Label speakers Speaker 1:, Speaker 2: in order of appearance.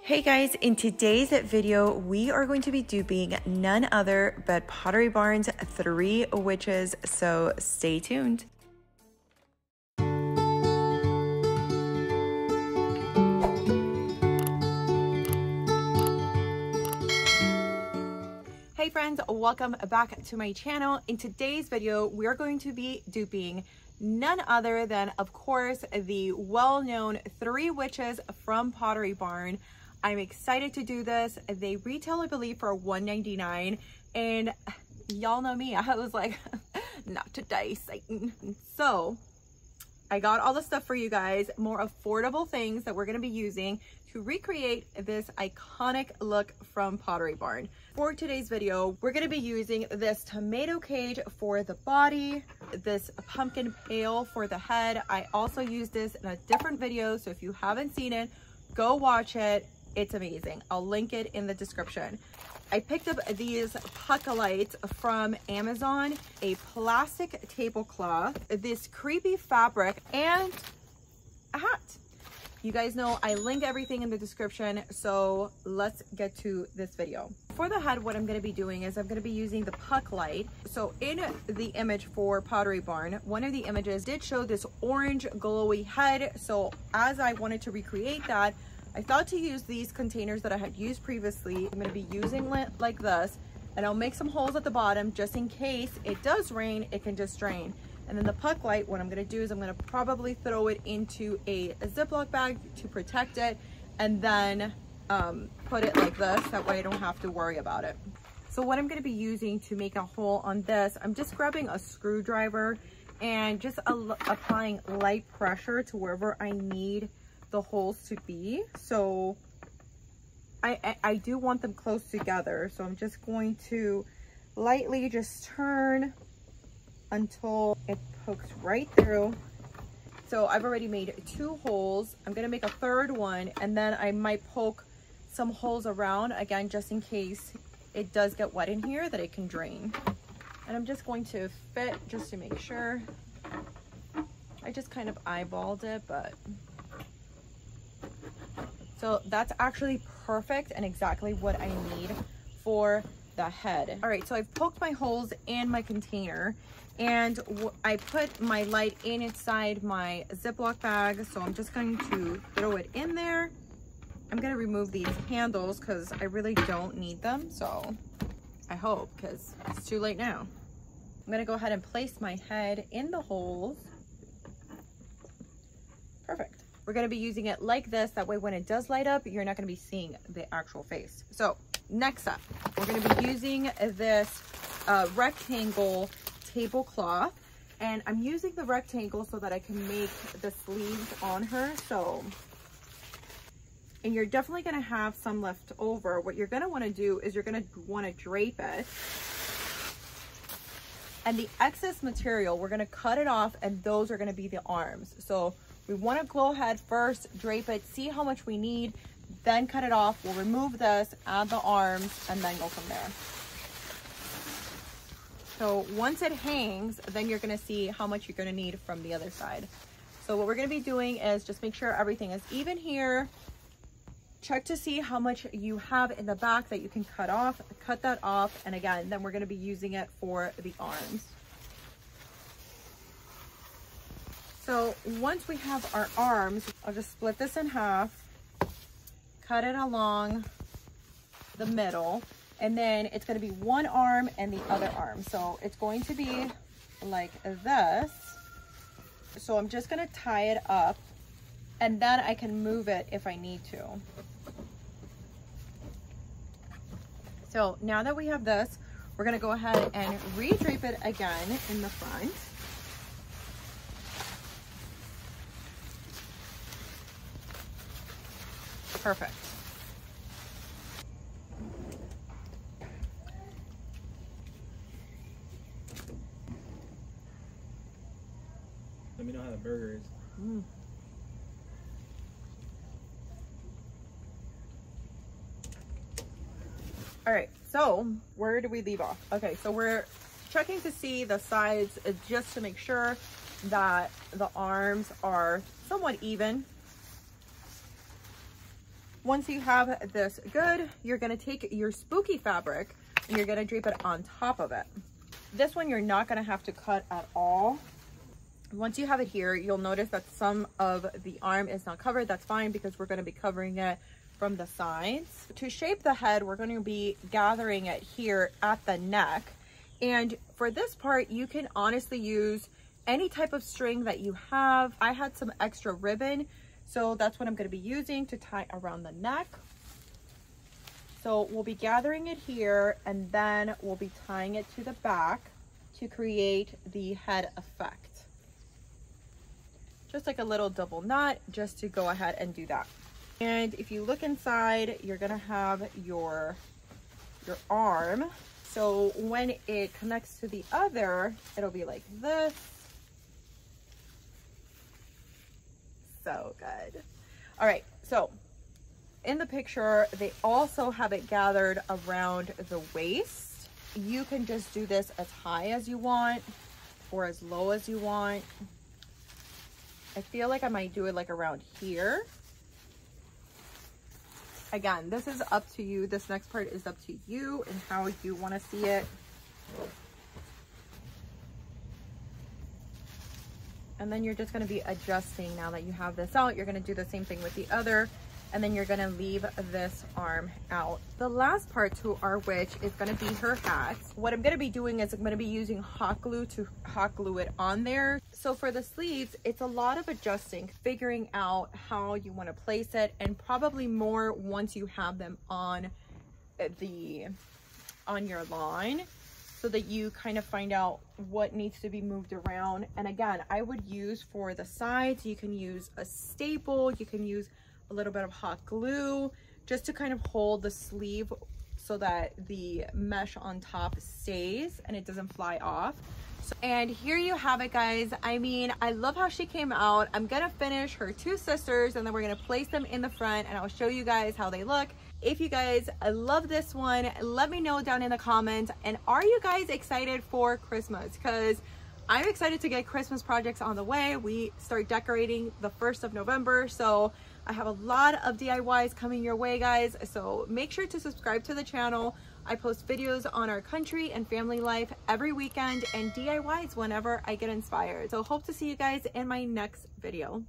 Speaker 1: Hey guys, in today's video, we are going to be duping none other but Pottery Barns 3 witches, so stay tuned. Hey friends, welcome back to my channel. In today's video, we're going to be duping none other than, of course, the well-known 3 witches from Pottery Barn. I'm excited to do this. They retail, I believe, for $1.99, and y'all know me. I was like, not today, Satan. So I got all the stuff for you guys, more affordable things that we're going to be using to recreate this iconic look from Pottery Barn. For today's video, we're going to be using this tomato cage for the body, this pumpkin pail for the head. I also used this in a different video, so if you haven't seen it, go watch it. It's amazing. I'll link it in the description. I picked up these pucker lights from Amazon, a plastic tablecloth, this creepy fabric, and a hat. You guys know I link everything in the description, so let's get to this video. For the head, what I'm going to be doing is I'm going to be using the puck light. So in the image for Pottery Barn, one of the images did show this orange glowy head. So as I wanted to recreate that, I thought to use these containers that I had used previously. I'm going to be using it like this, and I'll make some holes at the bottom just in case it does rain, it can just drain. And then the puck light, what I'm going to do is I'm going to probably throw it into a Ziploc bag to protect it, and then put it like this. That way I don't have to worry about it. So what I'm going to be using to make a hole on this, I'm just grabbing a screwdriver and just applying light pressure to wherever I need the holes to be. So I do want them close together, so I'm just going to lightly just turn until it pokes right through. So I've already made 2 holes. I'm going to make a 3rd one, and then I might poke some holes around again just in case it does get wet in here that it can drain. And I'm just going to fit just to make sure. I just kind of eyeballed it, but so that's actually perfect and exactly what I need for the head. All right, so I've poked my holes in my container, and I put my light inside my Ziploc bag. So I'm just going to throw it in there. I'm gonna remove these handles because I really don't need them. So I hope, because it's too late now. I'm gonna go ahead and place my head in the holes. Perfect. We're going to be using it like this. That way when it does light up, you're not going to be seeing the actual face. So next up, we're going to be using this rectangle tablecloth. And I'm using the rectangle so that I can make the sleeves on her. So, and you're definitely going to have some left over. What you're going to want to do is you're going to want to drape it. And the excess material, we're going to cut it off, and those are going to be the arms. So we want to go ahead first, drape it, see how much we need, then cut it off. We'll remove this, add the arms, and then go from there. So once it hangs, then you're going to see how much you're going to need from the other side. So what we're going to be doing is just make sure everything is even here. Check to see how much you have in the back that you can cut off. Cut that off, and again, then we're going to be using it for the arms. So once we have our arms, I'll just split this in half, cut it along the middle, and then it's going to be one arm and the other arm. So it's going to be like this. So I'm just going to tie it up, and then I can move it if I need to. So now that we have this, we're going to go ahead and re-drape it again in the front. Perfect.
Speaker 2: Let me know how the burger is.
Speaker 1: All right, so where do we leave off? Okay, so we're checking to see the sides just to make sure that the arms are somewhat even. Once you have this good, you're gonna take your spooky fabric and you're gonna drape it on top of it. This one you're not gonna have to cut at all. Once you have it here, you'll notice that some of the arm is not covered. That's fine because we're gonna be covering it from the sides. To shape the head, we're gonna be gathering it here at the neck. And for this part, you can honestly use any type of string that you have. I had some extra ribbon, so that's what I'm going to be using to tie around the neck. So we'll be gathering it here and then we'll be tying it to the back to create the head effect. Just like a little double knot, just to go ahead and do that. And if you look inside, you're going to have your arm. So when it connects to the other, it'll be like this. So good. All right, so in the picture, they also have it gathered around the waist. You can just do this as high as you want or as low as you want. I feel like I might do it like around here. Again, this is up to you. This next part is up to you and how you want to see it. And then you're just going to be adjusting. Now that you have this out, you're going to do the same thing with the other, and then you're going to leave this arm out. The last part to our witch is going to be her hat. What I'm going to be doing is I'm going to be using hot glue to hot glue it on there. So for the sleeves, it's a lot of adjusting, figuring out how you want to place it, and probably more once you have them on your line, so that you kind of find out what needs to be moved around. And again, I would use for the sides, you can use a staple, you can use a little bit of hot glue just to kind of hold the sleeve so that the mesh on top stays and it doesn't fly off. And here you have it, guys. I mean, I love how she came out. I'm gonna finish her two sisters and then we're gonna place them in the front and I'll show you guys how they look. If you guys love this one, let me know down in the comments. And are you guys excited for Christmas? Because I'm excited to get Christmas projects on the way. We start decorating the 1st of November. So I have a lot of DIYs coming your way, guys. So make sure to subscribe to the channel. I post videos on our country and family life every weekend and DIYs whenever I get inspired. So hope to see you guys in my next video.